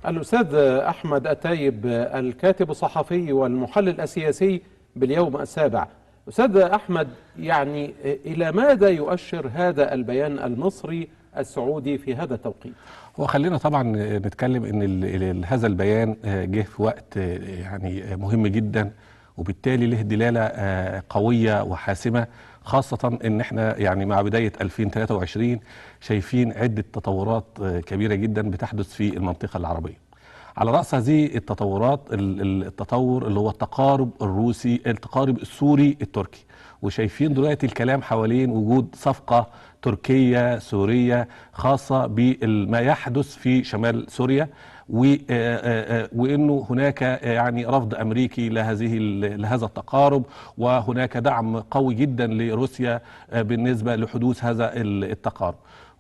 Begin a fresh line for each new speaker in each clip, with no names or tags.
الأستاذ أحمد التايب، الكاتب الصحفي والمحلل السياسي باليوم السابع. أستاذ أحمد، يعني إلى ماذا يؤشر هذا البيان المصري السعودي في هذا التوقيت؟
وخلينا طبعا نتكلم ان هذا البيان جه في وقت يعني مهم جدا، وبالتالي له دلالة قوية وحاسمة، خاصة ان احنا يعني مع بداية 2023 شايفين عدة تطورات كبيرة جدا بتحدث في المنطقة العربية. على رأس هذه التطورات التطور اللي هو التقارب التقارب السوري التركي، وشايفين دلوقتي الكلام حوالين وجود صفقة تركية سورية خاصة بما يحدث في شمال سوريا، وانه هناك يعني رفض امريكي لهذا التقارب، وهناك دعم قوي جدا لروسيا بالنسبة لحدوث هذا التقارب.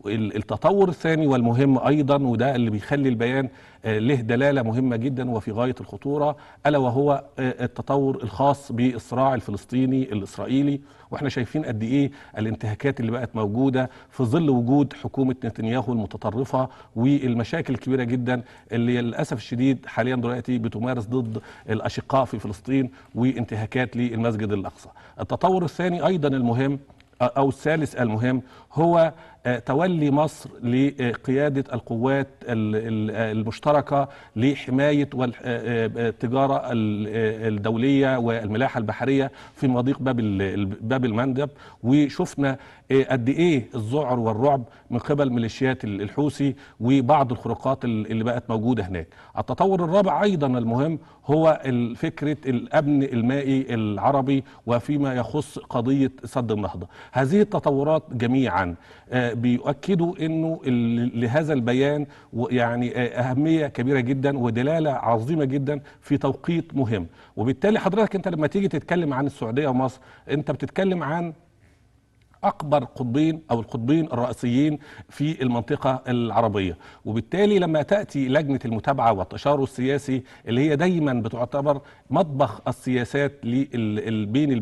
التطور الثاني والمهم ايضا، وده اللي بيخلي البيان له دلاله مهمه جدا وفي غايه الخطوره، الا وهو التطور الخاص بالصراع الفلسطيني الاسرائيلي. واحنا شايفين قد ايه الانتهاكات اللي بقت موجوده في ظل وجود حكومه نتنياهو المتطرفه، والمشاكل الكبيره جدا اللي للاسف الشديد حاليا دلوقتي بتمارس ضد الاشقاء في فلسطين، وانتهاكات للمسجد الاقصى. التطور الثاني ايضا المهم أو الثالث المهم هو تولي مصر لقيادة القوات المشتركة لحماية التجارة الدولية والملاحة البحرية في مضيق باب المندب. وشفنا قد ايه الذعر والرعب من قبل ميليشيات الحوثي وبعض الخروقات اللي بقت موجودة هناك. التطور الرابع ايضا المهم هو فكرة الامن المائي العربي، وفيما يخص قضية سد النهضة. هذه التطورات جميعا بيؤكدوا انه لهذا البيان يعني اهمية كبيرة جدا ودلالة عظيمة جدا في توقيت مهم. وبالتالي حضرتك انت لما تيجي تتكلم عن السعودية ومصر، انت بتتكلم عن أكبر قطبين أو القطبين الرئيسيين في المنطقة العربية. وبالتالي لما تأتي لجنة المتابعة والتشاور السياسي اللي هي دايما بتعتبر مطبخ السياسات بين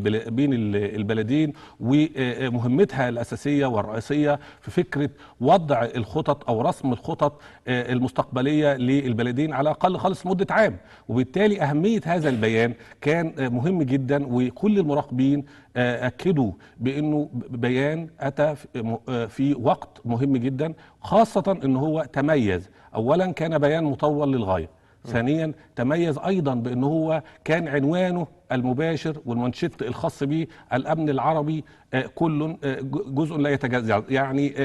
البلدين، ومهمتها الأساسية والرئيسية في فكرة وضع الخطط أو رسم الخطط المستقبلية للبلدين على الأقل خالص مدة عام. وبالتالي أهمية هذا البيان كان مهم جدا، وكل المراقبين أكدوا بأنه بيان أتى في وقت مهم جدا، خاصة أنه هو تميز. أولا كان بيان مطول للغاية، ثانيا تميز أيضا بأنه هو كان عنوانه المباشر والمنشط الخاص به الأمن العربي كل جزء لا يتجزأ، يعني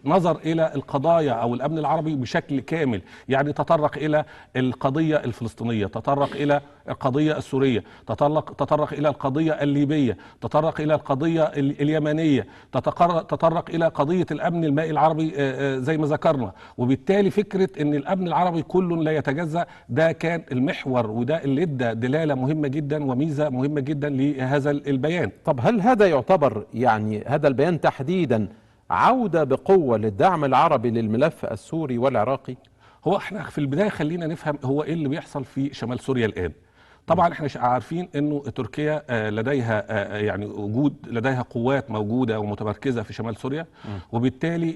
نظر إلى القضايا أو الأمن العربي بشكل كامل، يعني تطرق إلى القضية الفلسطينية، تطرق إلى القضية السورية، تطرق إلى القضية الليبية، تطرق إلى القضية اليمنية، تطرق إلى قضية الأمن المائي العربي زي ما ذكرنا. وبالتالي فكرة أن الأمن العربي كل لا يتجزأ ده كان المحور، وده اللي ادى دلالة مهمة جدا وميزة مهمة جدا لهذا البيان.
طب هل هذا يعتبر، يعني هذا البيان تحديدا، عودة بقوة للدعم العربي للملف السوري والعراقي؟
هو احنا في البداية خلينا نفهم هو ايه اللي بيحصل في شمال سوريا الآن. طبعا احنا عارفين انه تركيا لديها يعني لديها قوات موجوده ومتمركزه في شمال سوريا، وبالتالي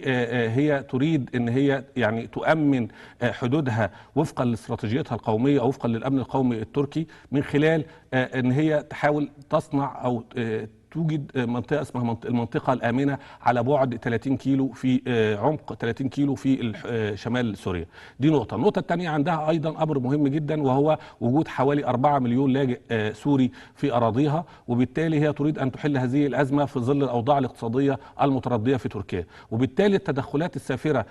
هي تريد ان هي يعني تؤمن حدودها وفقا لاستراتيجيتها القوميه او وفقا للامن القومي التركي، من خلال ان هي تحاول تصنع او توجد منطقة اسمها المنطقة الآمنة على بعد 30 كيلو في عمق 30 كيلو في شمال سوريا. دي نقطة. النقطة الثانية عندها أيضا أمر مهم جدا، وهو وجود حوالي 4 مليون لاجئ سوري في أراضيها، وبالتالي هي تريد أن تحل هذه الأزمة في ظل الأوضاع الاقتصادية المتردية في تركيا. وبالتالي التدخلات السافرة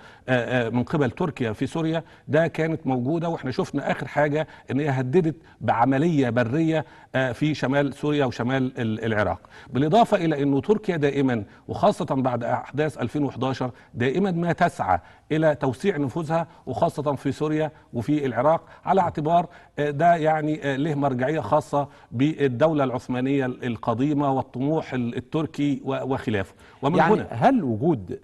من قبل تركيا في سوريا ده كانت موجودة، وإحنا شفنا آخر حاجة أن هي هددت بعملية برية في شمال سوريا وشمال العراق. بالإضافة إلى أنه تركيا دائما وخاصة بعد أحداث 2011 دائما ما تسعى إلى توسيع نفوذها، وخاصة في سوريا وفي العراق، على اعتبار ده يعني له مرجعية خاصة بالدولة العثمانية القديمة والطموح التركي وخلافه. ومن
يعني
هنا
هل وجود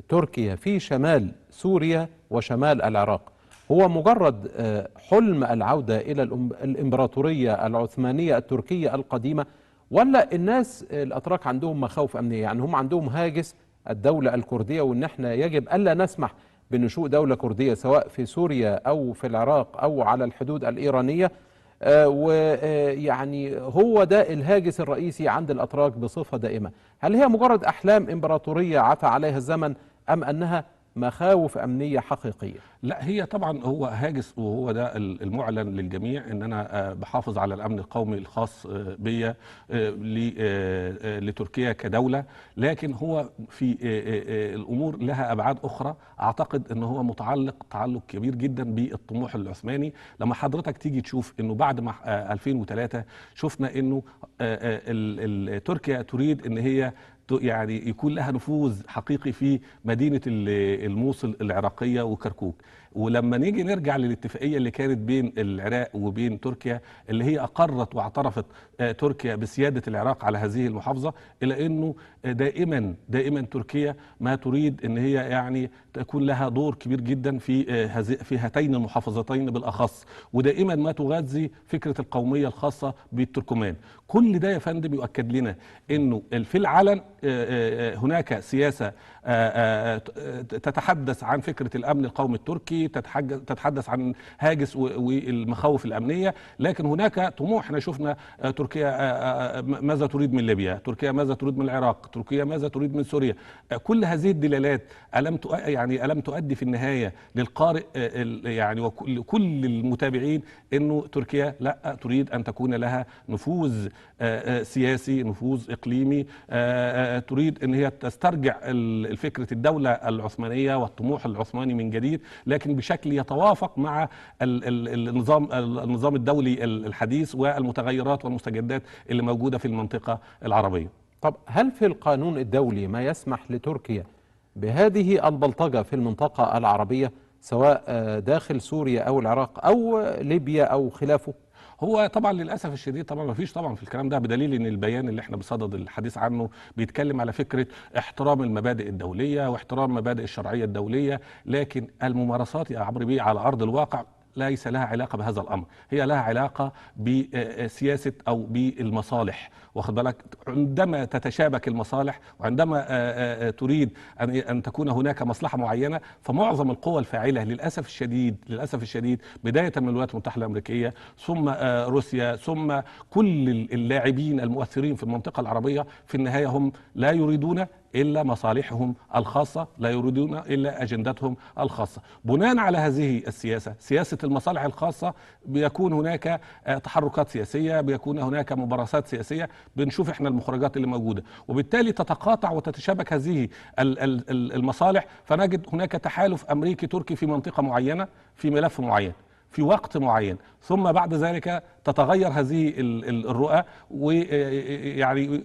تركيا في شمال سوريا وشمال العراق هو مجرد حلم العودة إلى الإمبراطورية العثمانية التركية القديمة، ولا الناس الأتراك عندهم مخاوف أمنية؟ يعني هم عندهم هاجس الدولة الكردية، وإن احنا يجب ألا نسمح بنشوء دولة كردية سواء في سوريا أو في العراق أو على الحدود الإيرانية. ويعني هو ده الهاجس الرئيسي عند الأتراك بصفة دائمة. هل هي مجرد أحلام إمبراطورية عفى عليها الزمن، أم أنها مخاوف أمنية حقيقية؟
لا، هي طبعا هو هاجس، وهو ده المعلن للجميع ان انا بحافظ على الامن القومي الخاص بيا لتركيا كدولة. لكن هو في الامور لها ابعاد اخرى، اعتقد ان هو متعلق تعلق كبير جدا بالطموح العثماني. لما حضرتك تيجي تشوف انه بعد ما 2003 شفنا انه تركيا تريد ان هي يعني يكون لها نفوذ حقيقي في مدينة الموصل العراقية وكركوك. ولما نيجي نرجع للاتفاقية اللي كانت بين العراق وبين تركيا، اللي هي أقرت واعترفت تركيا بسيادة العراق على هذه المحافظة، إلى أنه دائما تركيا ما تريد أن هي يعني تكون لها دور كبير جدا في هاتين المحافظتين بالأخص، ودائما ما تغذي فكرة القومية الخاصة بالتركمان. كل ده يا فندم يؤكد لنا أنه في العلن هناك سياسة تتحدث عن فكرة الأمن القومي التركي، تتحدث عن هاجس والمخاوف الأمنية، لكن هناك طموح. احنا شفنا تركيا ماذا تريد من ليبيا، تركيا ماذا تريد من العراق، تركيا ماذا تريد من سوريا. كل هذه الدلالات ألم تؤدي في النهاية للقارئ يعني وكل المتابعين أنه تركيا لا تريد أن تكون لها نفوذ سياسي، نفوذ إقليمي، تريد أن هي تسترجع فكرة الدولة العثمانية والطموح العثماني من جديد، لكن بشكل يتوافق مع النظام الدولي الحديث والمتغيرات والمستجدات اللي موجودة في المنطقة العربية.
طب هل في القانون الدولي ما يسمح لتركيا بهذه البلطجة في المنطقة العربية، سواء داخل سوريا أو العراق أو ليبيا أو خلافه؟
هو طبعا للاسف الشديد طبعا ما فيش طبعا في الكلام ده، بدليل ان البيان اللي احنا بصدد الحديث عنه بيتكلم على فكره احترام المبادئ الدوليه واحترام مبادئ الشرعيه الدوليه، لكن الممارسات يا عمرو بيه على ارض الواقع ليس لها علاقه بهذا الامر، هي لها علاقه بسياسه او بالمصالح. واخد بالك، عندما تتشابك المصالح وعندما تريد ان تكون هناك مصلحه معينه، فمعظم القوى الفاعله للاسف الشديد بدايه من الولايات المتحده الامريكيه ثم روسيا ثم كل اللاعبين المؤثرين في المنطقه العربيه، في النهايه هم لا يريدون إلا مصالحهم الخاصة، لا يريدون إلا أجندتهم الخاصة. بناء على هذه السياسة، سياسة المصالح الخاصة، بيكون هناك تحركات سياسية، بيكون هناك مبارزات سياسية، بنشوف احنا المخرجات اللي موجودة، وبالتالي تتقاطع وتتشابك هذه المصالح، فنجد هناك تحالف أمريكي تركي في منطقة معينة في ملف معين في وقت معين، ثم بعد ذلك تتغير هذه الرؤى، ويعني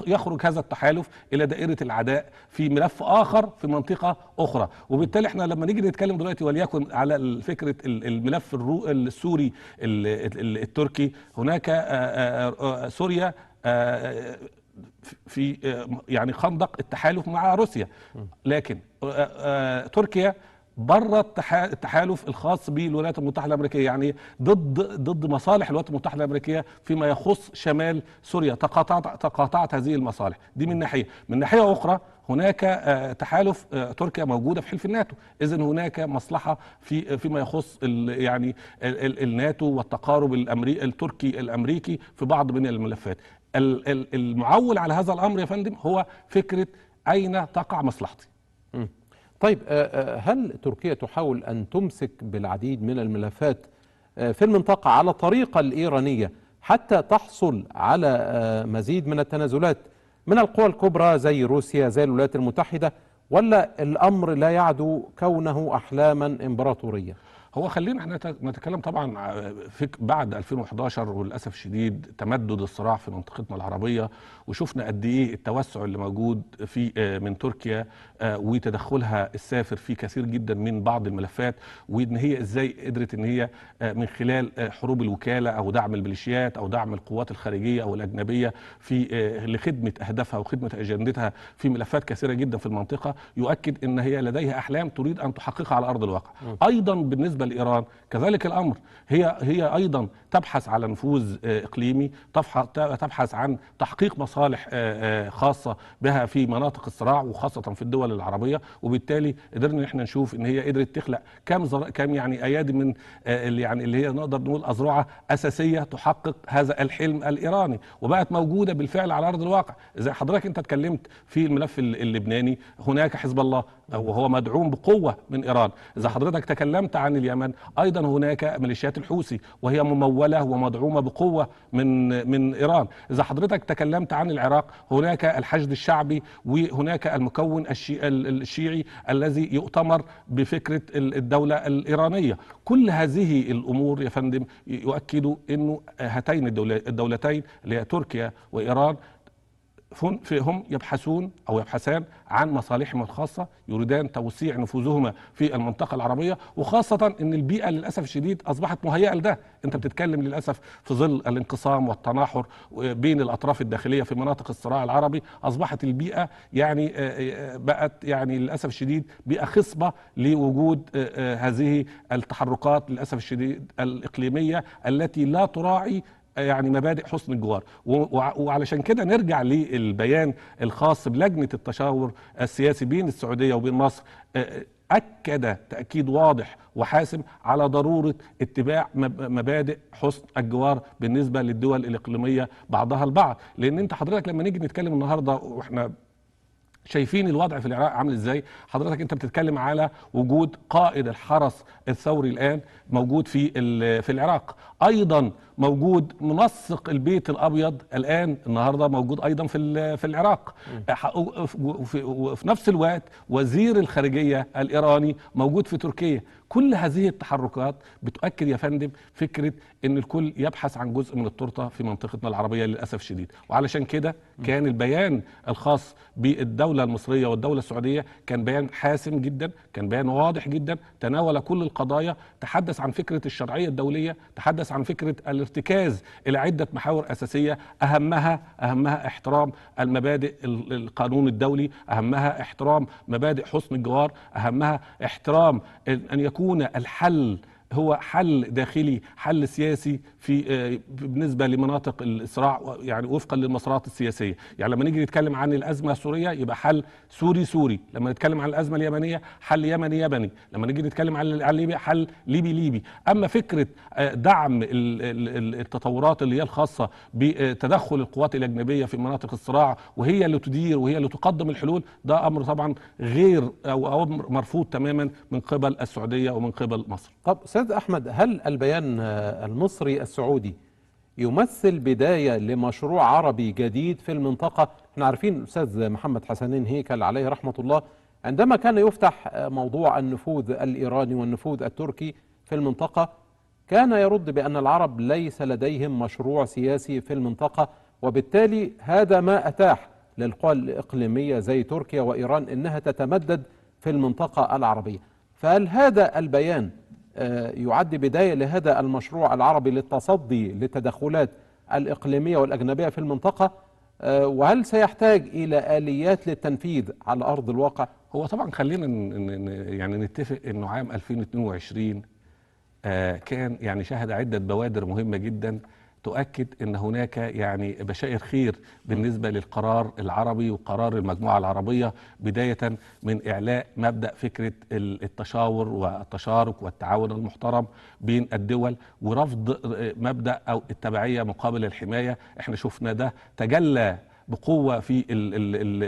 يخرج هذا التحالف إلى دائرة العداء في ملف آخر في منطقة أخرى. وبالتالي احنا لما نيجي نتكلم دلوقتي وليكن على فكرة الملف السوري التركي، هناك سوريا في يعني خندق التحالف مع روسيا، لكن تركيا بره التحالف الخاص بالولايات المتحده الامريكيه، يعني ضد مصالح الولايات المتحده الامريكيه فيما يخص شمال سوريا. تقاطعت هذه المصالح دي من ناحيه. من ناحيه اخرى هناك تحالف تركيا موجوده في حلف الناتو، اذا هناك مصلحه فيما يخص يعني الناتو والتقارب التركي الامريكي في بعض من الملفات. المعول على هذا الامر يا فندم هو فكره اين تقع مصلحتي.
طيب، هل تركيا تحاول أن تمسك بالعديد من الملفات في المنطقة على الطريقة الإيرانية حتى تحصل على مزيد من التنازلات من القوى الكبرى زي روسيا زي الولايات المتحدة، ولا الأمر لا يعدو كونه أحلاما إمبراطورية؟
هو خلينا احنا نتكلم طبعا بعد 2011 وللاسف الشديد تمدد الصراع في منطقتنا العربيه، وشفنا قد ايه التوسع اللي موجود في من تركيا وتدخلها السافر في كثير جدا من بعض الملفات، وان هي ازاي قدرت ان هي من خلال حروب الوكاله او دعم الميليشيات او دعم القوات الخارجيه او الاجنبيه في لخدمه اهدافها وخدمه اجندتها في ملفات كثيره جدا في المنطقه، يؤكد ان هي لديها احلام تريد ان تحققها على ارض الواقع. ايضا بالنسبه بالنسبة لإيران كذلك الأمر، هي أيضا تبحث على نفوذ إقليمي، تبحث عن تحقيق مصالح خاصة بها في مناطق الصراع وخاصة في الدول العربية. وبالتالي قدرنا احنا نشوف ان هي قدرت تخلق كم يعني ايادي من اللي هي نقدر نقول اذرعه اساسيه تحقق هذا الحلم الايراني، وبقت موجوده بالفعل على ارض الواقع. زي حضرتك انت اتكلمت في الملف اللبناني، هناك حزب الله وهو مدعوم بقوه من ايران. اذا حضرتك تكلمت عن اليمن، ايضا هناك ميليشيات الحوثي وهي مموله ومدعومه بقوه من ايران. اذا حضرتك تكلمت عن العراق، هناك الحشد الشعبي وهناك المكون الشيعي الذي يؤتمر بفكرة الدولة الإيرانية. كل هذه الأمور يا فندم يؤكدوا أنه هاتين الدولتين اللي هي تركيا وإيران هم يبحثون أو يبحثان عن مصالحهم الخاصة، يريدان توسيع نفوذهما في المنطقة العربية، وخاصة أن البيئة للأسف الشديد أصبحت مهيئة لده. أنت بتتكلم للأسف في ظل الانقسام والتناحر بين الأطراف الداخلية في مناطق الصراع العربي، أصبحت البيئة يعني بقت يعني للأسف الشديد بيئة خصبة لوجود هذه التحركات للأسف الشديد الإقليمية التي لا تراعي يعني مبادئ حسن الجوار. وعلشان كده نرجع للبيان الخاص بلجنة التشاور السياسي بين السعودية وبين مصر، أكد تأكيد واضح وحاسم على ضرورة اتباع مبادئ حسن الجوار بالنسبة للدول الإقليمية بعضها البعض. لأن أنت حضرتك لما نيجي نتكلم النهاردة وإحنا شايفين الوضع في العراق عامل ازاي، حضرتك انت بتتكلم على وجود قائد الحرس الثوري الان موجود في العراق، ايضا موجود منسق البيت الابيض الان النهارده موجود ايضا في العراق، وفي نفس الوقت وزير الخارجيه الايراني موجود في تركيا. كل هذه التحركات بتؤكد يا فندم فكره ان الكل يبحث عن جزء من التورته في منطقتنا العربيه للاسف الشديد. وعلشان كده كان البيان الخاص بالدوله المصريه والدوله السعوديه كان بيان حاسم جدا، كان بيان واضح جدا، تناول كل القضايا، تحدث عن فكره الشرعيه الدوليه، تحدث عن فكره الارتكاز الى عده محاور اساسيه، اهمها احترام المبادئ القانون الدولي، اهمها احترام مبادئ حسن الجوار، اهمها احترام ان يكون الحل هو حل داخلي، حل سياسي بالنسبه لمناطق الصراع، يعني وفقا للمسارات السياسيه. يعني لما نيجي نتكلم عن الازمه السوريه يبقى حل سوري، لما نتكلم عن الازمه اليمنيه حل يمني، لما نيجي نتكلم عن ليبيا حل ليبي. اما فكره دعم التطورات اللي هي الخاصه بتدخل القوات الاجنبيه في مناطق الصراع وهي اللي تدير وهي اللي تقدم الحلول، ده امر طبعا غير او امر مرفوض تماما من قبل السعوديه ومن قبل مصر.
طب أستاذ أحمد، هل البيان المصري السعودي يمثل بداية لمشروع عربي جديد في المنطقة؟ احنا عارفين الأستاذ محمد حسنين هيكل عليه رحمة الله عندما كان يفتح موضوع النفوذ الإيراني والنفوذ التركي في المنطقة كان يرد بأن العرب ليس لديهم مشروع سياسي في المنطقة، وبالتالي هذا ما أتاح للقوى الإقليمية زي تركيا وإيران أنها تتمدد في المنطقة العربية. فهل هذا البيان يعد بداية لهذا المشروع العربي للتصدي للتدخلات الإقليمية والأجنبية في المنطقة، وهل سيحتاج إلى آليات للتنفيذ على أرض الواقع؟
هو طبعا خلينا يعني نتفق أنه عام 2022 كان يعني شهد عدة بوادر مهمة جدا تؤكد أن هناك يعني بشائر خير بالنسبة للقرار العربي وقرار المجموعة العربية، بداية من إعلاء مبدأ فكرة التشاور والتشارك والتعاون المحترم بين الدول، ورفض مبدأ أو التبعية مقابل الحماية. احنا شفنا ده تجلى بقوة في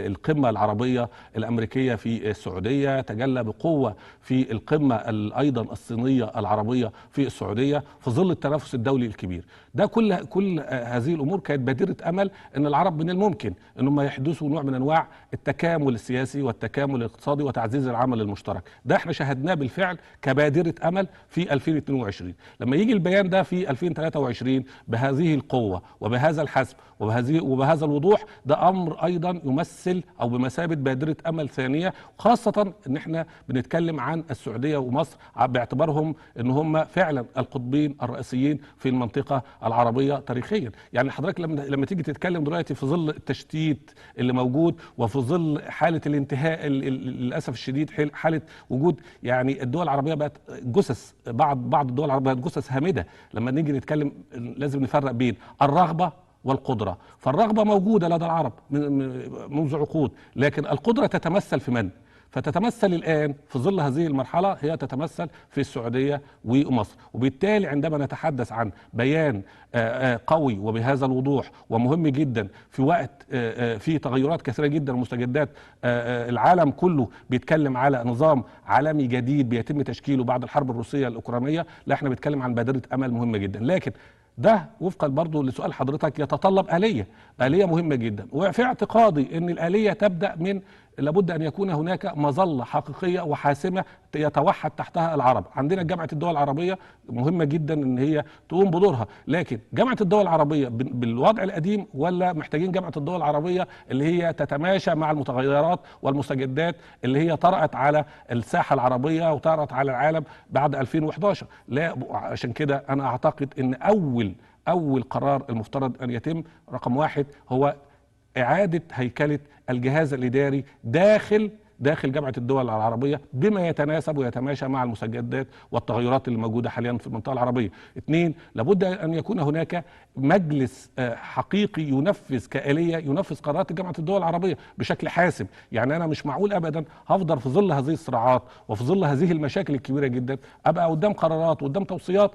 القمة العربية الأمريكية في السعودية، تجلى بقوة في القمة أيضا الصينية العربية في السعودية في ظل التنافس الدولي الكبير ده. كل هذه الأمور كانت بادرة أمل أن العرب من الممكن أنهم يحدثوا نوع من أنواع التكامل السياسي والتكامل الاقتصادي وتعزيز العمل المشترك. ده احنا شاهدناه بالفعل كبادرة أمل في 2022. لما يجي البيان ده في 2023 بهذه القوة وبهذا الحسم وبهذا الوضوح، ده امر ايضا يمثل او بمثابه بادره امل ثانيه، خاصه ان احنا بنتكلم عن السعوديه ومصر باعتبارهم ان هم فعلا القطبين الرئيسيين في المنطقه العربيه تاريخيا. يعني حضرتك لما تيجي تتكلم دلوقتي في ظل التشتيت اللي موجود وفي ظل حاله الانتهاء للاسف الشديد، حاله وجود يعني الدول العربيه بقت جثث، بعض الدول العربيه بقت جثث هامده. لما نيجي نتكلم لازم نفرق بين الرغبه والقدره. فالرغبه موجوده لدى العرب منذ عقود، لكن القدره تتمثل في من؟ فتتمثل الآن في ظل هذه المرحلة، هي تتمثل في السعودية ومصر. وبالتالي عندما نتحدث عن بيان قوي وبهذا الوضوح ومهم جدا في وقت فيه تغيرات كثيرة جدا ومستجدات، العالم كله بيتكلم على نظام عالمي جديد بيتم تشكيله بعد الحرب الروسية الأوكرانية، لا احنا بنتكلم عن بادرة أمل مهمة جدا. لكن ده وفقا برضو لسؤال حضرتك يتطلب آلية مهمة جدا، وفي اعتقادي ان الآلية تبدأ من لابد أن يكون هناك مظلة حقيقية وحاسمة يتوحد تحتها العرب. عندنا جامعة الدول العربية مهمة جدا أن هي تقوم بدورها، لكن جامعة الدول العربية بالوضع القديم ولا محتاجين جامعة الدول العربية اللي هي تتماشى مع المتغيرات والمستجدات اللي هي طرأت على الساحة العربية وطرأت على العالم بعد 2011؟ لا، عشان كده أنا أعتقد أن أول قرار المفترض أن يتم رقم 1 هو إعادة هيكلة الجهاز الإداري داخل جامعة الدول العربية بما يتناسب ويتماشى مع المستجدات والتغيرات اللي موجودة حاليا في المنطقة العربية. 2، لابد أن يكون هناك مجلس حقيقي ينفذ كآلية، ينفذ قرارات جامعة الدول العربية بشكل حاسم. يعني أنا مش معقول أبدا هفضل في ظل هذه الصراعات وفي ظل هذه المشاكل الكبيرة جدا أبقى قدام قرارات وقدام توصيات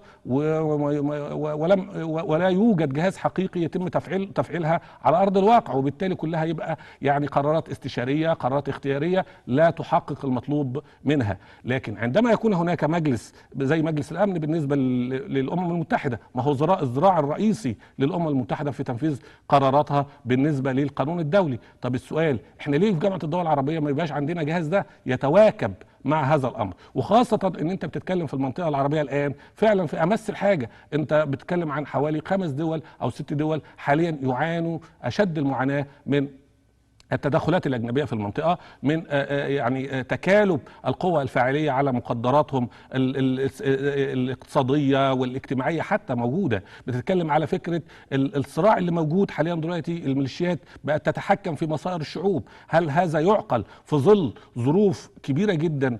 ولا يوجد جهاز حقيقي يتم تفعيلها على أرض الواقع، وبالتالي كلها يبقى يعني قرارات استشارية، قرارات اختيارية لا تحقق المطلوب منها. لكن عندما يكون هناك مجلس زي مجلس الأمن بالنسبة للأمم المتحدة، ما هو الذراع الرئيسي للأمم المتحدة في تنفيذ قراراتها بالنسبة للقانون الدولي. طب السؤال، احنا ليه في جامعة الدول العربية ما يبقاش عندنا جهاز ده يتواكب مع هذا الامر؟ وخاصه ان انت بتتكلم في المنطقه العربيه الان فعلا في امس الحاجه، انت بتتكلم عن حوالي 5 دول او 6 دول حاليا يعانوا اشد المعاناه من التدخلات الأجنبية في المنطقة، من يعني تكالب القوى الفاعلية على مقدراتهم الاقتصادية والاجتماعية حتى موجودة. بتتكلم على فكرة الصراع اللي موجود حاليا دلوقتي، الميليشيات بقت تتحكم في مصائر الشعوب. هل هذا يعقل في ظل ظروف كبيرة جدا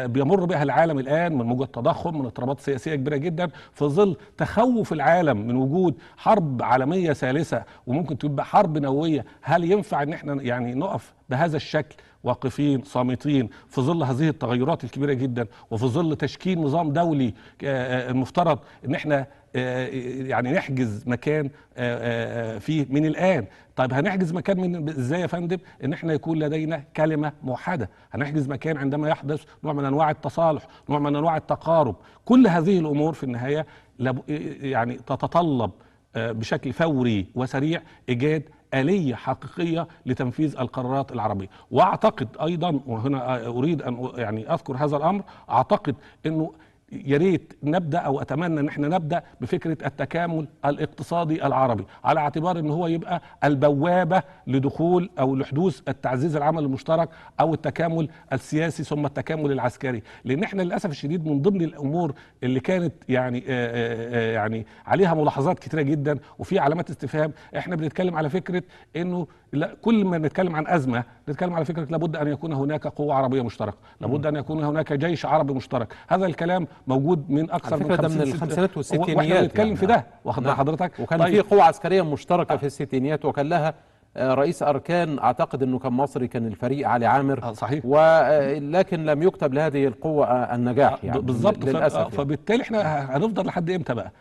بيمر بها العالم الآن من موجة تضخم، من اضطرابات سياسية كبيرة جدا، في ظل تخوف العالم من وجود حرب عالمية ثالثة وممكن تبقى حرب نووية؟ هل ينفع ان احنا يعني نقف بهذا الشكل واقفين صامتين في ظل هذه التغيرات الكبيرة جدا وفي ظل تشكيل نظام دولي المفترض ان احنا يعني نحجز مكان فيه من الآن؟ طيب هنحجز مكان من ازاي يا فندم؟ ان احنا يكون لدينا كلمة موحدة. هنحجز مكان عندما يحدث نوع من انواع التصالح، نوع من انواع التقارب. كل هذه الامور في النهاية يعني تتطلب بشكل فوري وسريع إيجاد آلية حقيقية لتنفيذ القرارات العربية. وأعتقد أيضا، وهنا أريد أن يعني أذكر هذا الأمر، أعتقد أنه يا ريت نبدا او اتمنى ان احنا نبدا بفكره التكامل الاقتصادي العربي، على اعتبار ان هو يبقى البوابه لدخول او لحدوث التعزيز العمل المشترك او التكامل السياسي ثم التكامل العسكري. لان احنا للاسف الشديد من ضمن الامور اللي كانت يعني عليها ملاحظات كتيره جدا وفي علامات استفهام، احنا بنتكلم على فكره انه لا، كل ما نتكلم عن ازمه نتكلم على فكره لابد ان يكون هناك قوه عربيه مشتركه، لابد ان يكون هناك جيش عربي مشترك. هذا الكلام موجود من اكثر من 50
من الخمسينات والستينيات،
واحنا بنتكلم يعني في ده، واخد بال حضرتك؟
وكان في قوة عسكرية مشتركة في الستينيات وكان لها رئيس أركان، أعتقد أنه كان مصري، كان الفريق علي عامر.
صحيح.
ولكن لم يكتب لهذه القوة النجاح يعني
بالضبط.
للأسف يعني.
فبالتالي احنا هنفضل لحد امتى بقى؟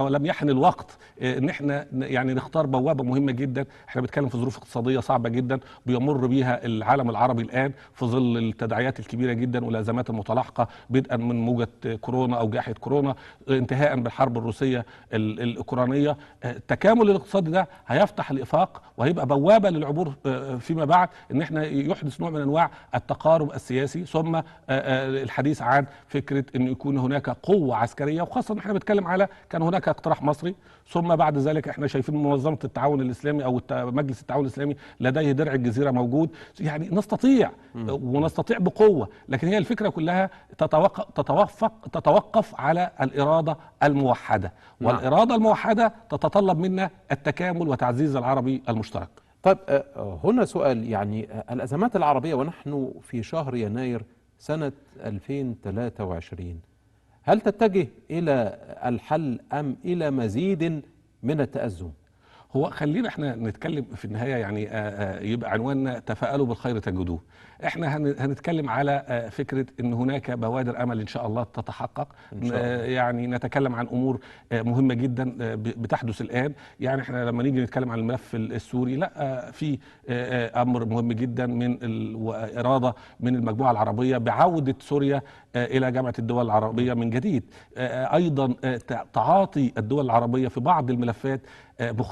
لم يحن الوقت ان احنا يعني نختار بوابة مهمة جدا. احنا بنتكلم في ظروف اقتصادية صعبة جدا بيمر بيها العالم العربي الآن في ظل التداعيات الكبيرة جدا والأزمات المتلاحقة، بدءا من موجة كورونا أو جائحة كورونا، انتهاء بالحرب الروسية الأوكرانية. التكامل الاقتصادي ده هيفتح الإفاق العراق، وهيبقى بوابه للعبور فيما بعد ان احنا يحدث نوع من انواع التقارب السياسي، ثم الحديث عن فكره ان يكون هناك قوه عسكريه، وخاصه ان احنا بنتكلم على كان هناك اقتراح مصري، ثم بعد ذلك احنا شايفين منظمه التعاون الاسلامي او مجلس التعاون الاسلامي لديه درع الجزيره موجود. يعني نستطيع ونستطيع بقوه، لكن هي الفكره كلها تتوقف على الاراده الموحده، والاراده الموحده تتطلب منا التكامل وتعزيز العربي المشترك.
طيب هنا سؤال، يعني الأزمات العربية ونحن في شهر يناير سنة 2023 هل تتجه إلى الحل أم إلى مزيد من التأزم؟
هو خلينا احنا نتكلم في النهايه، يعني يبقى عنواننا تفاءلوا بالخير تجدوه. احنا هنتكلم على فكره ان هناك بوادر امل ان شاء الله تتحقق. إن شاء الله. يعني نتكلم عن امور مهمه جدا بتحدث الان. يعني احنا لما نيجي نتكلم عن الملف السوري، لا في امر مهم جدا من واراده من المجموعه العربيه بعوده سوريا الى جامعه الدول العربيه من جديد. ايضا تعاطي الدول العربيه في بعض الملفات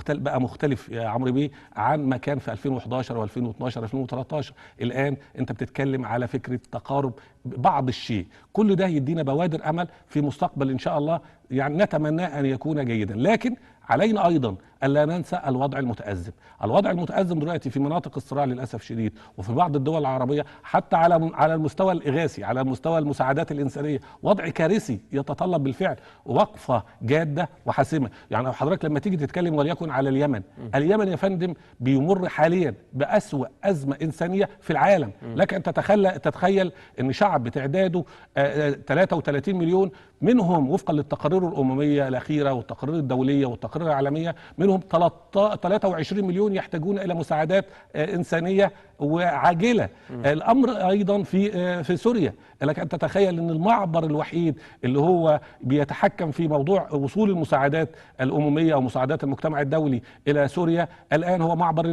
بقى مختلف يا عمرو بيه عن ما كان في 2011 و2012 2013. الان انت بتتكلم على فكره تقارب بعض الشيء، كل ده يدينا بوادر امل في مستقبل ان شاء الله، يعني نتمنى ان يكون جيدا. لكن علينا ايضا الا ننسى الوضع المتازم. الوضع المتازم دلوقتي في مناطق الصراع للاسف شديد، وفي بعض الدول العربيه حتى على المستوى الاغاثي، على مستوى المساعدات الانسانيه، وضع كارثي يتطلب بالفعل وقفه جاده وحاسمه. يعني حضرتك لما تيجي تتكلم وليكن على اليمن، اليمن يا فندم بيمر حاليا باسوا ازمه انسانيه في العالم. لك ان تتخيل ان شعب بتعداده 33 مليون، منهم وفقا للتقارير الامميه الاخيره والتقارير الدوليه والتقارير العالميه منهم 23 مليون يحتاجون الى مساعدات انسانيه وعاجله. الامر ايضا في سوريا، لك ان تتخيل ان المعبر الوحيد اللي هو بيتحكم في موضوع وصول المساعدات الامميه او مساعدات المجتمع الدولي الى سوريا الان هو معبر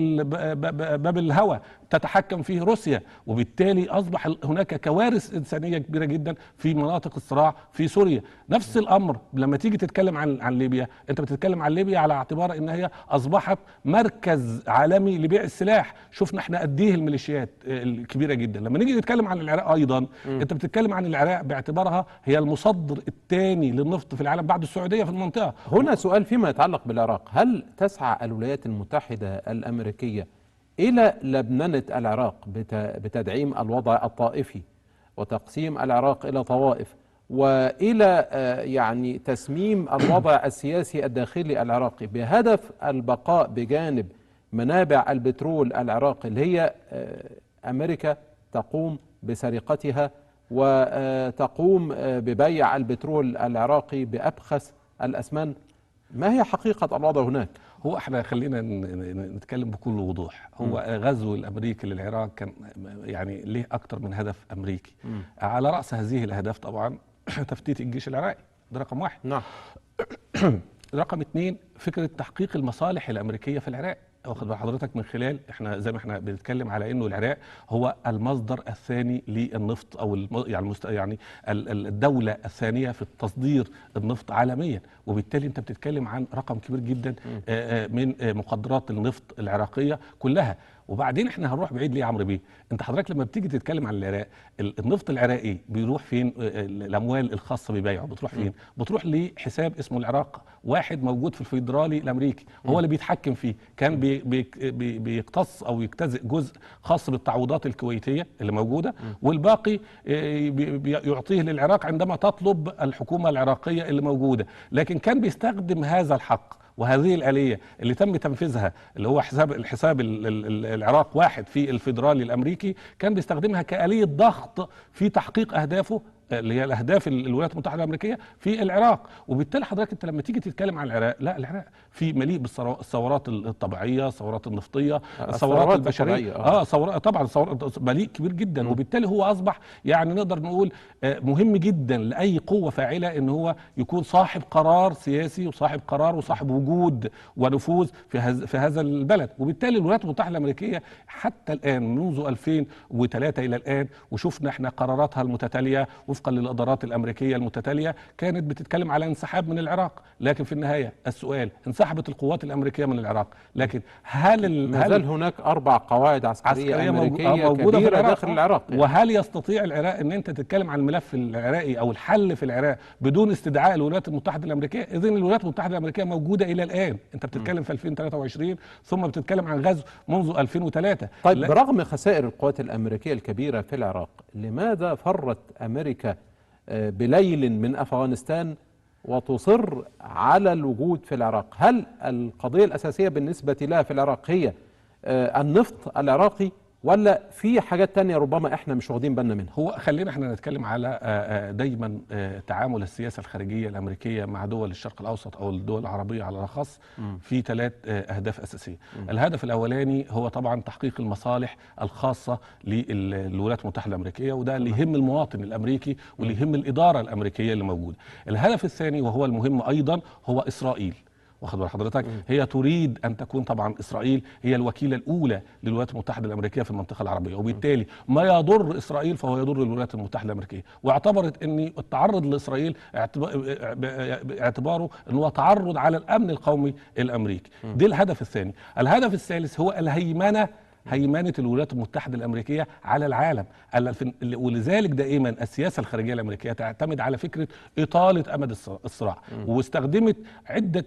باب الهوى، تتحكم فيه روسيا، وبالتالي اصبح هناك كوارث انسانيه كبيره جدا في مناطق الصراع في سوريا. نفس الامر لما تيجي تتكلم عن ليبيا، انت بتتكلم عن ليبيا على اعتبار ان هي اصبحت مركز عالمي لبيع السلاح. شفنا احنا قد ايه الميليشيات الكبيره جدا. لما نيجي نتكلم عن العراق ايضا، انت بتتكلم عن العراق باعتبارها هي المصدر الثاني للنفط في العالم بعد السعوديه في المنطقه.
هنا سؤال فيما يتعلق بالعراق، هل تسعى الولايات المتحده الامريكيه الى لبننه العراق بتدعيم الوضع الطائفي وتقسيم العراق الى طوائف، والى يعني تسميم الوضع السياسي الداخلي العراقي بهدف البقاء بجانب منابع البترول العراقي اللي هي امريكا تقوم بسرقتها وتقوم ببيع البترول العراقي بأبخس الأثمان؟ ما هي حقيقة الوضع هناك؟
هو احنا خلينا نتكلم بكل وضوح. هو غزو الامريكي للعراق كان يعني ليه اكتر من هدف امريكي. على راس هذه الاهداف طبعا تفتيت الجيش العراقي، ده رقم واحد.
نعم.
رقم اتنين فكره تحقيق المصالح الامريكيه في العراق. واخد بال حضرتك من خلال احنا زي ما احنا بنتكلم على انه العراق هو المصدر الثاني للنفط او يعني الدوله الثانيه في تصدير النفط عالميا، وبالتالي انت بتتكلم عن رقم كبير جدا من مقدرات النفط العراقيه كلها. وبعدين احنا هنروح بعيد ليه يا عمرو بيه؟ انت حضرتك لما بتيجي تتكلم عن العراق، النفط العراقي بيروح فين؟ الاموال الخاصه ببيعه بتروح فين؟ بتروح لحساب اسمه العراق واحد موجود في الفيدرالي الامريكي، هو اللي بيتحكم فيه. كان بيقتص او يجتزئ جزء خاص بالتعويضات الكويتيه اللي موجوده، والباقي يعطيه للعراق عندما تطلب الحكومه العراقيه اللي موجوده. لكن كان بيستخدم هذا الحق وهذه الآلية اللي تم تنفيذها اللي هو الحساب العراق واحد في الفيدرالي الأمريكي، كان بيستخدمها كآلية ضغط في تحقيق أهدافه اللي هي الأهداف الولايات المتحدة الأمريكية في العراق. وبالتالي حضرتك أنت لما تيجي تتكلم عن العراق، لا العراق في مليء بالثورات الطبيعية، الثورات النفطية، الثورات البشرية، طبعا مليء كبير جدا. وبالتالي هو أصبح يعني نقدر نقول مهم جدا لأي قوة فاعلة إن هو يكون صاحب قرار سياسي وصاحب قرار وصاحب وجود ونفوذ في هذا البلد. وبالتالي الولايات المتحدة الأمريكية حتى الآن منذ 2003 إلى الآن، وشفنا احنا قراراتها المتتالية وفقا للإدارات الأمريكية المتتالية كانت بتتكلم على انسحاب من العراق، لكن في النهاية السؤال انسحبت القوات الأمريكية من العراق، لكن
ما زال هناك 4 قواعد عسكرية أمريكية
موجودة
كبيرة
في العراق
داخل العراق يعني.
وهل يستطيع العراق ان انت تتكلم عن الملف العراقي او الحل في العراق بدون استدعاء الولايات المتحدة الأمريكية؟ اذن الولايات المتحدة الأمريكية موجودة الى الآن، انت بتتكلم في 2023 ثم بتتكلم عن غزو منذ 2003.
طيب برغم خسائر القوات الأمريكية الكبيرة في العراق، لماذا فرت أمريكا بليل من أفغانستان وتصر على الوجود في العراق؟ هل القضية الأساسية بالنسبة لها في العراق هي النفط العراقي، ولا في حاجات تانية ربما احنا مش واخدين بالنا منها؟
هو خلينا احنا نتكلم على دايما تعامل السياسة الخارجية الأمريكية مع دول الشرق الأوسط أو الدول العربية على الأخص في 3 أهداف أساسية. الهدف الأولاني هو طبعا تحقيق المصالح الخاصة للولايات المتحدة الأمريكية، وده اللي يهم المواطن الأمريكي واللي يهم الإدارة الأمريكية اللي موجودة. الهدف الثاني وهو المهم أيضا هو إسرائيل، واخد بال حضرتك؟ هي تريد ان تكون طبعا اسرائيل هي الوكيله الاولى للولايات المتحده الامريكيه في المنطقه العربيه، وبالتالي ما يضر اسرائيل فهو يضر الولايات المتحده الامريكيه، واعتبرت ان التعرض لاسرائيل اعتباره ان هو تعرض على الامن القومي الامريكي. ده الهدف الثاني. الهدف الثالث هو هيمنة الولايات المتحدة الأمريكية على العالم، ولذلك دائما السياسة الخارجية الأمريكية تعتمد على فكرة إطالة أمد الصراع، واستخدمت عدة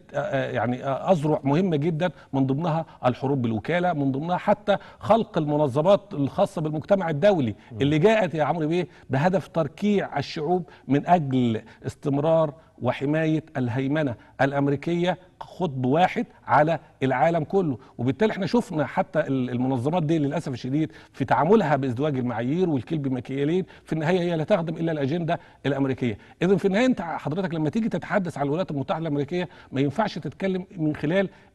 يعني أذرع مهمة جدا، من ضمنها الحروب بالوكالة، من ضمنها حتى خلق المنظمات الخاصة بالمجتمع الدولي اللي جاءت يا عمرو بيه بهدف تركيع الشعوب من أجل استمرار وحماية الهيمنة الأمريكية خطب واحد على العالم كله. وبالتالي احنا شفنا حتى المنظمات دي للأسف الشديد في تعاملها بازدواج المعايير والكلب مكيالين، في النهاية هي لا تخدم إلا الأجندة الأمريكية. إذن في النهاية انت حضرتك لما تيجي تتحدث عن الولايات المتحدة الأمريكية ما ينفعش تتكلم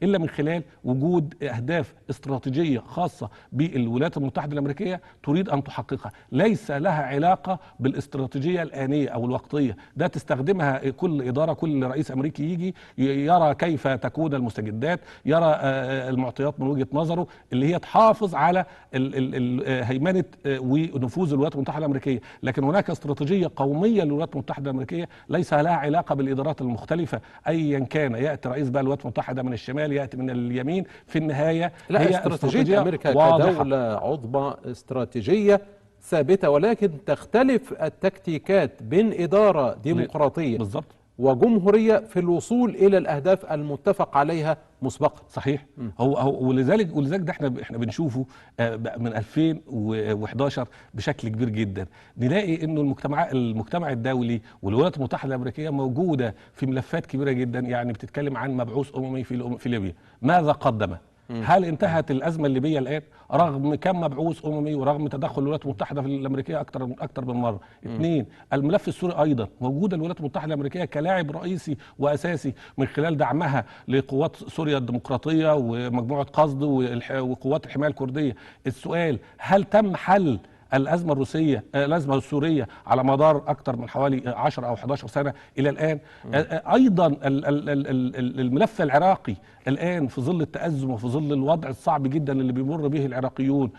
إلا من خلال وجود أهداف استراتيجية خاصة بالولايات المتحدة الأمريكية تريد أن تحققها، ليس لها علاقة بالاستراتيجية الآنية أو الوقتية. ده تستخدمها كل إدارة، كل رئيس أمريكي يجي يرى كيف تكون المستجدات، يرى المعطيات من وجهة نظره اللي هي تحافظ على هيمنة ونفوذ الولايات المتحدة الأمريكية. لكن هناك استراتيجية قومية للولايات المتحدة الأمريكية ليس لها علاقة بالإدارات المختلفة أيا كان، يأتي رئيس بقى الولايات المتحدة من الشمال، يأتي من اليمين، في النهاية
لا،
هي
استراتيجية أمريكا كدولة عظمى استراتيجية ثابتة، ولكن تختلف التكتيكات بين إدارة ديمقراطية
بالظبط
وجمهورية في الوصول إلى الأهداف المتفق عليها مسبقا.
صحيح. هو ولذلك ده احنا بنشوفه من 2011 بشكل كبير جدا، نلاقي انه المجتمع الدولي والولايات المتحده الامريكيه موجوده في ملفات كبيره جدا. يعني بتتكلم عن مبعوث اممي في ليبيا، ماذا قدم؟ هل انتهت الازمه الليبيه الان رغم كم مبعوث اممي ورغم تدخل الولايات المتحده الامريكيه اكثر من مره؟ 2 الملف السوري ايضا موجوده الولايات المتحده الامريكيه كلاعب رئيسي واساسي من خلال دعمها لقوات سوريا الديمقراطيه ومجموعه قصد وقوات الحمايه الكرديه. السؤال هل تم حل الأزمة السورية على مدار أكثر من حوالي 10 أو 11 سنة إلى الآن؟ أيضا الملف العراقي الآن في ظل التأزم وفي ظل الوضع الصعب جدا اللي بيمر به العراقيون،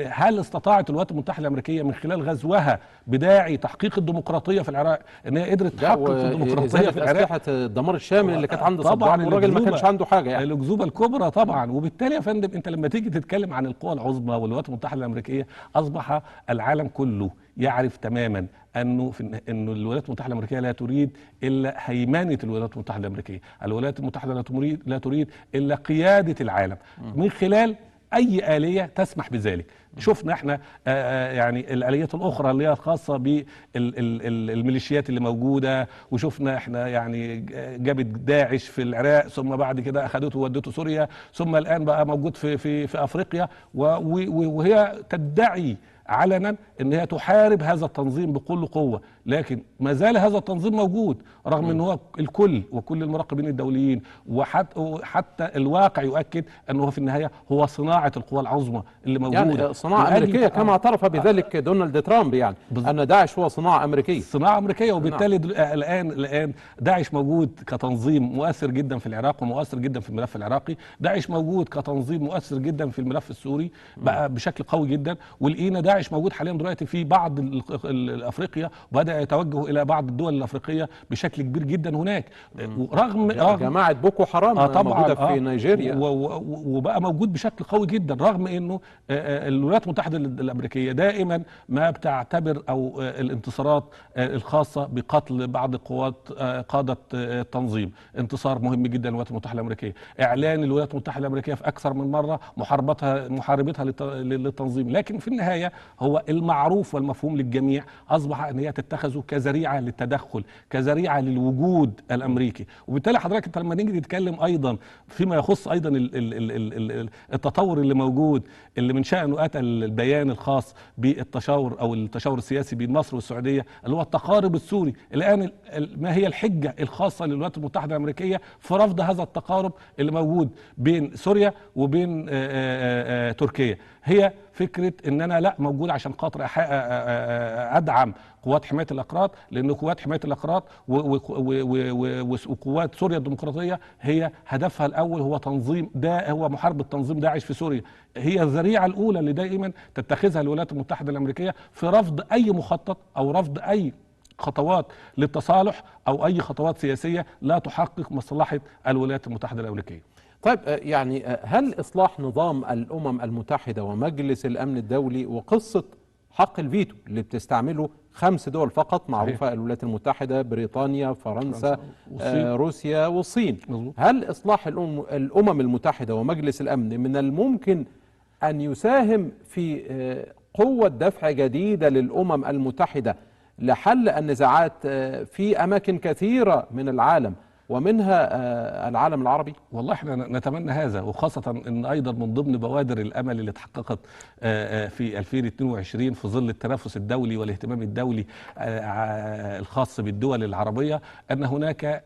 هل استطاعت الولايات المتحدة الأمريكية من خلال غزوها بداعي تحقيق الديمقراطية في العراق ان هي قدرت تحقق الديمقراطية في العراق؟
أسلحة الدمار الشامل اللي كانت عند
طبعا
صدام والراجل ما كانش عنده حاجة يعني.
الأكذوبة الكبرى طبعا. وبالتالي يا فندم انت لما تيجي تتكلم عن القوى العظمى والولايات المتحدة الأمريكية أصبح العالم كله يعرف تماما انه الولايات المتحده الامريكيه لا تريد الا هيمنه الولايات المتحده الامريكيه، الولايات المتحده لا تريد الا قياده العالم من خلال اي آلية تسمح بذلك. شفنا احنا يعني الآليات الأخرى اللي هي خاصة بالميليشيات اللي موجودة، وشفنا احنا يعني جابت داعش في العراق، ثم بعد كده أخدته وودته سوريا، ثم الآن بقى موجود في أفريقيا، وهي تدعي علنا ان هي تحارب هذا التنظيم بكل قوة، لكن ما زال هذا التنظيم موجود رغم ان هو الكل وكل المراقبين الدوليين وحتى الواقع يؤكد انه في النهاية هو صناعة القوى العظمى اللي موجودة،
يعني صناعة أمريكية كما اعترف بذلك دونالد ترامب، يعني أن داعش هو صناعة أمريكية.
صناعة أمريكية. وبالتالي الآن داعش موجود كتنظيم مؤثر جدا في العراق ومؤثر جدا في الملف العراقي، داعش موجود كتنظيم مؤثر جدا في الملف السوري بقى بشكل قوي جدا، ولقينا داعش موجود حاليا دلوقتي في بعض افريقيا، وبدا بدأ يتوجه إلى بعض الدول الأفريقية بشكل كبير جدا هناك. رغم
جماعة بوكو حرام موجودة في نيجيريا،
وبقى موجود بشكل قوي جدا، رغم أنه الولايات المتحدة الأمريكية دائما ما بتعتبر أو الانتصارات الخاصة بقتل بعض قوات قادة التنظيم انتصار مهم جدا للولايات المتحدة الأمريكية. إعلان الولايات المتحدة الأمريكية في أكثر من مرة محاربتها للتنظيم، لكن في النهاية هو المعروف والمفهوم للجميع أصبح أن هي تتخذه كذريعة للتدخل، كذريعة للوجود الأمريكي. وبالتالي حضرتك انت لما نيجي نتكلم أيضا فيما يخص أيضا التطور اللي موجود، اللي من شأنه أتى البيان الخاص بالتشاور أو التشاور السياسي بين مصر والسعودية اللي هو التقارب السوري. الآن ما هي الحجة الخاصة للولايات المتحدة الأمريكية في رفض هذا التقارب اللي موجود بين سوريا وبين تركيا؟ هي فكرة ان انا لا موجود عشان خاطر ادعم قوات حماية الاقراط، لان قوات حماية الاقراط وقوات سوريا الديمقراطية هي هدفها الاول هو تنظيم، ده هو محاربة تنظيم داعش في سوريا. هي الذريعة الاولى اللي دائما تتخذها الولايات المتحدة الامريكية في رفض اي مخطط او رفض اي خطوات للتصالح او اي خطوات سياسية لا تحقق مصلحة الولايات المتحدة الامريكية.
طيب يعني هل إصلاح نظام الأمم المتحدة ومجلس الأمن الدولي وقصة حق الفيتو اللي بتستعمله 5 دول فقط معروفة، الولايات المتحدة، بريطانيا، فرنسا، روسيا والصين، هل إصلاح الأمم المتحدة ومجلس الأمن من الممكن أن يساهم في قوة دفع جديدة للأمم المتحدة لحل النزاعات في أماكن كثيرة من العالم ومنها العالم العربي؟
والله احنا نتمنى هذا، وخاصة ان ايضا من ضمن بوادر الامل اللي اتحققت في 2022 في ظل التنافس الدولي والاهتمام الدولي الخاص بالدول العربية، ان هناك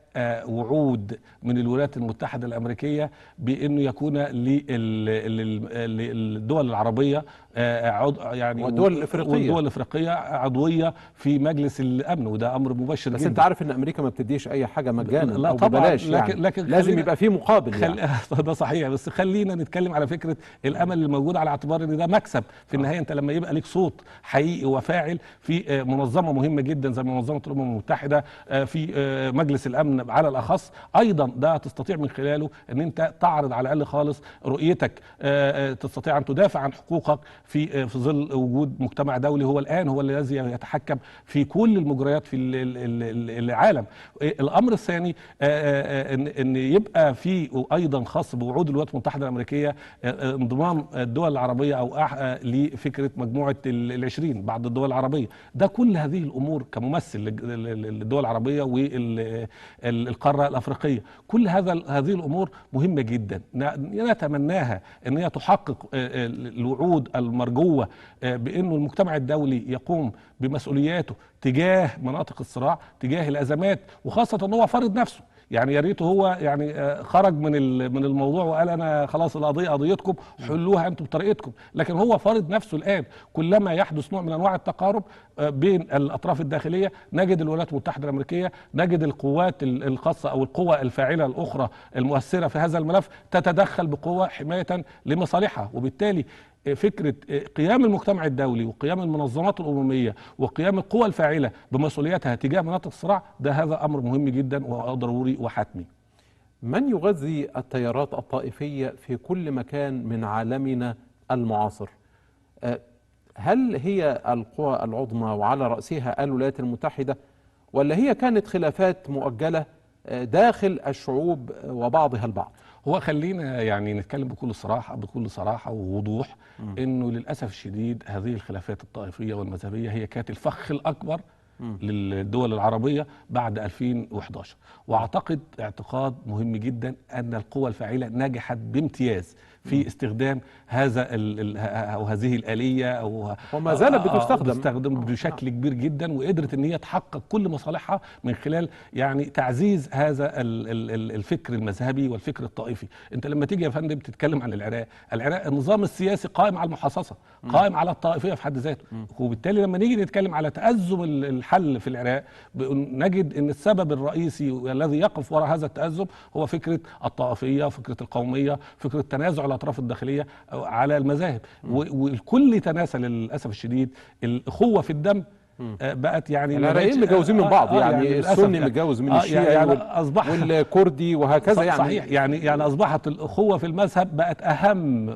وعود من الولايات المتحدة الامريكية بانه يكون للدول العربية يعني والدول الافريقية عضوية في مجلس الامن، وده امر مبشر جدا.
بس انت عارف ان امريكا ما بتديش اي حاجة مجانا او
طبعا
ببلاش،
لكن
لازم يبقى فيه مقابل يعني.
ده صحيح، بس خلينا نتكلم على فكرة الامل اللي موجود على اعتبار ان ده مكسب في النهاية. انت لما يبقى ليك صوت حقيقي وفاعل في منظمة مهمة جدا زي منظمة الامم المتحدة، في مجلس الامن على الاخص، ايضا ده تستطيع من خلاله ان انت تعرض على الاقل خالص رؤيتك، تستطيع ان تدافع عن حقوقك في ظل وجود مجتمع دولي هو الان هو الذي يتحكم في كل المجريات في العالم. الامر الثاني ان يبقى في ايضا خاص بوعود الولايات المتحده الامريكيه انضمام الدول العربيه او لفكره مجموعه ال20 بعض الدول العربيه. ده كل هذه الامور كممثل للدول العربيه والقاره الافريقيه، كل هذه الامور مهمه جدا نتمناها ان هي تحقق الوعود المرجوه بانه المجتمع الدولي يقوم بمسؤولياته تجاه مناطق الصراع، تجاه الازمات، وخاصه ان هو فرض نفسه. يعني يا ريته هو يعني خرج من الموضوع وقال انا خلاص القضيه قضيتكم حلوها انتم بطريقتكم، لكن هو فرض نفسه الان. كلما يحدث نوع من انواع التقارب بين الاطراف الداخليه نجد الولايات المتحده الامريكيه، نجد القوات الخاصه او القوى الفاعله الاخرى المؤثره في هذا الملف تتدخل بقوه حمايه لمصالحها. وبالتالي فكرة قيام المجتمع الدولي وقيام المنظمات الأممية وقيام القوى الفاعلة بمسؤولياتها تجاه مناطق الصراع، ده هذا أمر مهم جدا وضروري وحتمي.
من يغذي التيارات الطائفية في كل مكان من عالمنا المعاصر؟ هل هي القوى العظمى وعلى رأسها الولايات المتحدة، ولا هي كانت خلافات مؤجلة داخل الشعوب وبعضها البعض؟
هو خلينا يعني نتكلم بكل صراحة ووضوح انه للأسف الشديد هذه الخلافات الطائفية والمذهبية هي كانت الفخ الأكبر للدول العربية بعد 2011. واعتقد اعتقاد مهم جدا ان القوى الفاعلة نجحت بامتياز في استخدام هذا او هذه الآلية او
وما زالت
بتستخدم بشكل كبير جدا، وقدرت ان هي تحقق كل مصالحها من خلال يعني تعزيز هذا الفكر المذهبي والفكر الطائفي. انت لما تيجي يا فندم تتكلم عن العراق النظام السياسي قائم على المحاصصة، قائم على الطائفية في حد ذاته، وبالتالي لما نيجي نتكلم على تأزم الحل في العراق نجد ان السبب الرئيسي الذي يقف وراء هذا التأزم هو فكرة الطائفية، فكرة القومية، فكرة تنازع الأطراف الداخلية على المذاهب، والكل تناسى للأسف الشديد الأخوة في الدم بقت يعني
العراقيين متجوزين من بعض، يعني السني
يعني
متجوز من الشيعي
يعني أصبح
والكردي وهكذا. يعني
صحيح، يعني أصبحت الأخوة في المذهب بقت أهم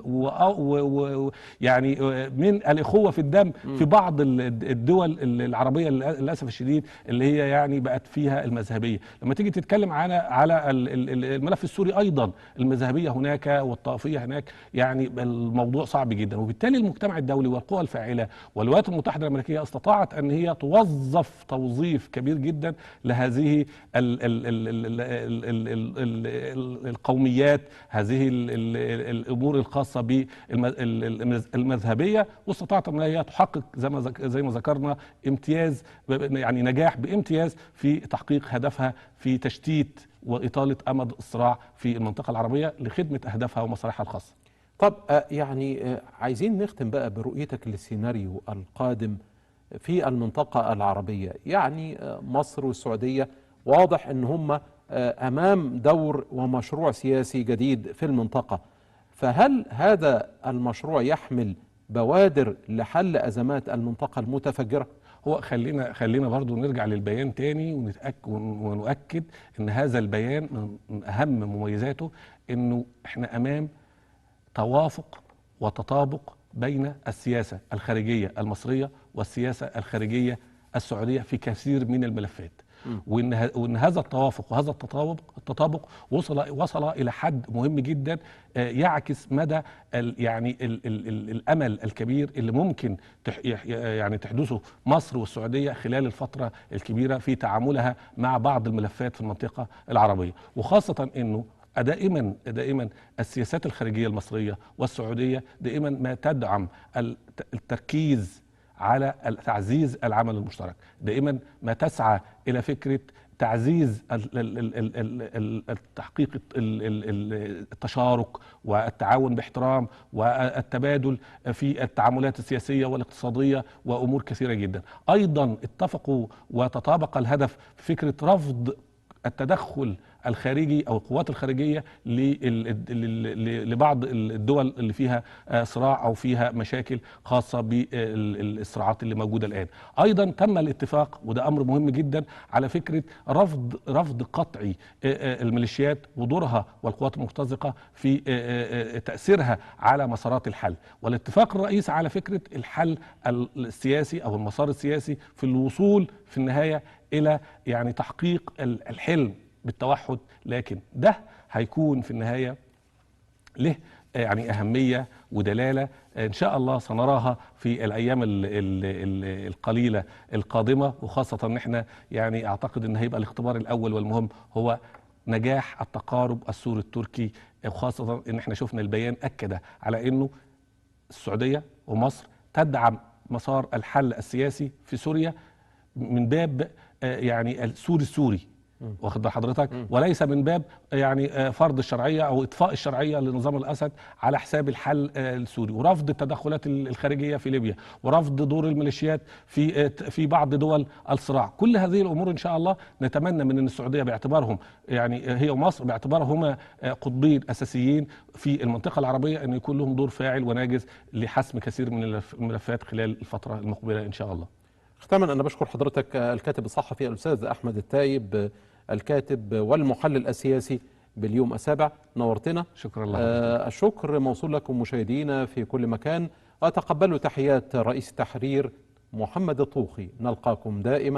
يعني من الأخوة في الدم في بعض الدول العربية للأسف الشديد اللي هي يعني بقت فيها المذهبية. لما تيجي تتكلم على الملف السوري أيضا المذهبية هناك والطائفية هناك، يعني الموضوع صعب جدا. وبالتالي المجتمع الدولي والقوى الفاعلة والولايات المتحدة الأمريكية استطاعت أن هي توظف توظيف كبير جدا لهذه القوميات، هذه الأمور الخاصة بالمذهبية، واستطاعت أن هي تحقق زي ما ذكرنا امتياز، يعني نجاح بامتياز في تحقيق هدفها في تشتيت وإطالة أمد الصراع في المنطقة العربية لخدمة أهدافها ومصالحها الخاصة.
طب يعني عايزين نختم بقى برؤيتك للسيناريو القادم في المنطقة العربية. يعني مصر والسعودية واضح ان هم امام دور ومشروع سياسي جديد في المنطقة، فهل هذا المشروع يحمل بوادر لحل ازمات المنطقة المتفجرة؟
هو خلينا برضو نرجع للبيان تاني ونؤكد ان هذا البيان من اهم مميزاته انه احنا امام توافق وتطابق بين السياسة الخارجية المصرية والسياسة الخارجية السعودية في كثير من الملفات، وان هذا التوافق وهذا التطابق وصل الى حد مهم جدا يعكس مدى يعني الامل الكبير اللي ممكن يعني تحدثه مصر والسعوديه خلال الفتره الكبيره في تعاملها مع بعض الملفات في المنطقه العربيه، وخاصه انه دائما السياسات الخارجيه المصريه والسعوديه دائما ما تدعم التركيز على تعزيز العمل المشترك، دائما ما تسعى الى فكره تعزيز التحقيق التشارك والتعاون باحترام والتبادل في التعاملات السياسيه والاقتصاديه وامور كثيره جدا. ايضا اتفقوا وتطابق الهدف في فكره رفض التدخل الخارجي او القوات الخارجيه لبعض الدول اللي فيها صراع او فيها مشاكل خاصه بالصراعات اللي موجوده الان. ايضا تم الاتفاق، وده امر مهم جدا، على فكره رفض قطعي الميليشيات ودورها والقوات المرتزقه في تاثيرها على مسارات الحل، والاتفاق الرئيسي على فكره الحل السياسي او المسار السياسي في الوصول في النهايه الى يعني تحقيق الحلم بالتوحد. لكن ده هيكون في النهاية له يعني أهمية ودلالة إن شاء الله سنراها في الأيام القليلة القادمة، وخاصة إن إحنا يعني أعتقد إن هيبقى الاختبار الأول والمهم هو نجاح التقارب السوري التركي، وخاصة إن إحنا شفنا البيان أكد على إنه السعودية ومصر تدعم مسار الحل السياسي في سوريا من باب يعني السوري واخد بال حضرتك، وليس من باب يعني فرض الشرعيه او اطفاء الشرعيه لنظام الاسد على حساب الحل السوري، ورفض التدخلات الخارجيه في ليبيا، ورفض دور الميليشيات في بعض دول الصراع. كل هذه الامور ان شاء الله نتمنى من ان السعوديه باعتبارهم يعني هي ومصر باعتبارهما قطبين اساسيين في المنطقه العربيه ان يكون لهم دور فاعل وناجز لحسم كثير من الملفات خلال الفتره المقبله ان شاء الله.
ختاما أنا بشكر حضرتك الكاتب الصحفي الأستاذ أحمد التايب، الكاتب والمحلل السياسي باليوم السابع، نورتنا.
شكرا الله.
الشكر موصول لكم مشاهدينا في كل مكان، وتقبلوا تحيات رئيس التحرير محمد الطوخي. نلقاكم دائما